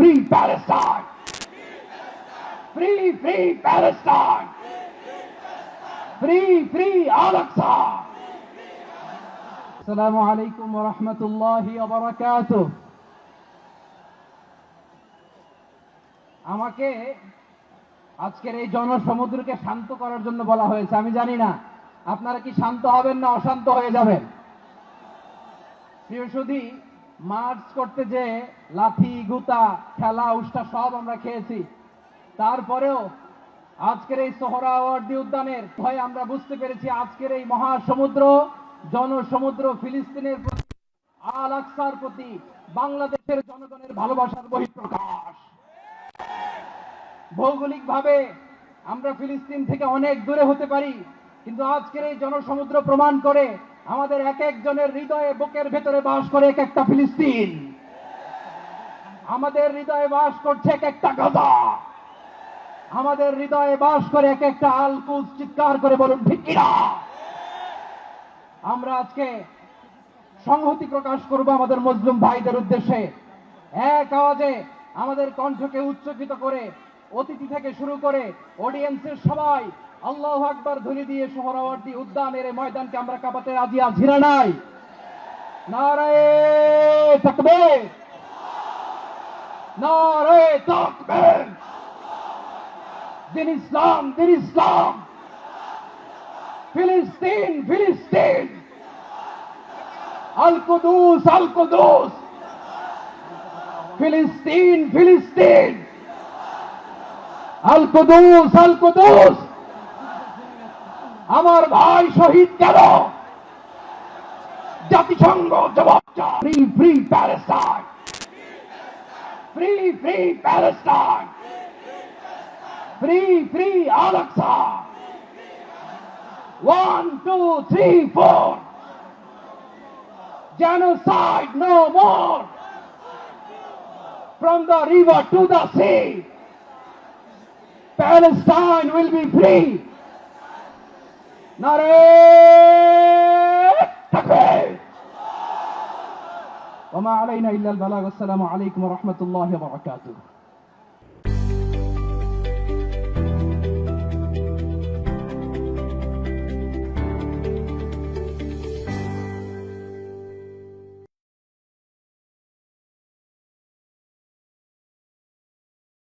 free Palestine! Free, free Palestine! Free, free Al-Aqsa! Assalamu alaikum wa rahmatullahi wa barakatuh. আমাকে আজকের এই জনসমুদ্রকে শান্ত করার জন্য বলা হয়েছে। আমি জানি না আপনারা কি শান্ত হবেন না অশান্ত হয়ে যাবেন। প্রিয় সুধী, মার্চ করতে যে লাঠি গুতা খেলা উষ্টা সব আমরা খেয়েছি, তারপরেও আজকের এই সোহরাওয়ার্দী উদ্যানের ভয়ে আমরা বুঝতে পেরেছি আজকের এই মহাসমুদ্র জনসমুদ্র ফিলিস্তিনের প্রতি, আল আকসার প্রতি বাংলাদেশের জনগণের ভালোবাসার বহিঃপ্রকাশ। ভৌগোলিকভাবে আমরা ফিলিস্তিন থেকে অনেক দূরে হতে পারি, কিন্তু আজকের এই জনসমুদ্র প্রমাণ করে আমাদের এক একজনের হৃদয়ে বুকের ভেতরে বাস করে এক একটা ফিলিস্তিন। আমাদের হৃদয়ে বাস করছে এক একটা গাজা, আমাদের হৃদয়ে বাস করে এক একটা আল কুদস। চিৎকার করে বলুন ঠিক কিনা। আমরা আজকে সংহতি প্রকাশ করব আমাদের মুসলিম ভাইদের উদ্দেশ্যে। এক আওয়াজে আমাদের কণ্ঠকে উচ্চকিত করে অতিথি থেকে শুরু করে অডিয়েন্সের সবাই আল্লাহু আকবার ধ্বনি দিয়ে সোহরাওয়ার্দী উদ্যানের এই ময়দানকে আমরা কাঁপাতে রাজি আছি না নাই? নারায়ে তাকবীর, নারায়ে তাকবীর। দিন ইসলাম, দিন ইসলাম। ফিলিস্তিন, ফিলিস্তিন। আল কুদুস, আল কুদুস। ফিলিস্তিন, ফিলিস্তিন। আল কুদুস, আল কুদুস। আমার ভাই শহীদ কেন? জাতিসংঘ জবাব চায়। Free, free Palestine. Free, free Palestine. Free, free Al Aqsa. 1, 2, 3, 4. Genocide no more. From the river to the sea, Palestine will be free. Narey takbir. Wa ma alayna illa al-balagh. Assalamu alaykum wa rahmatullahi wa barakatuh.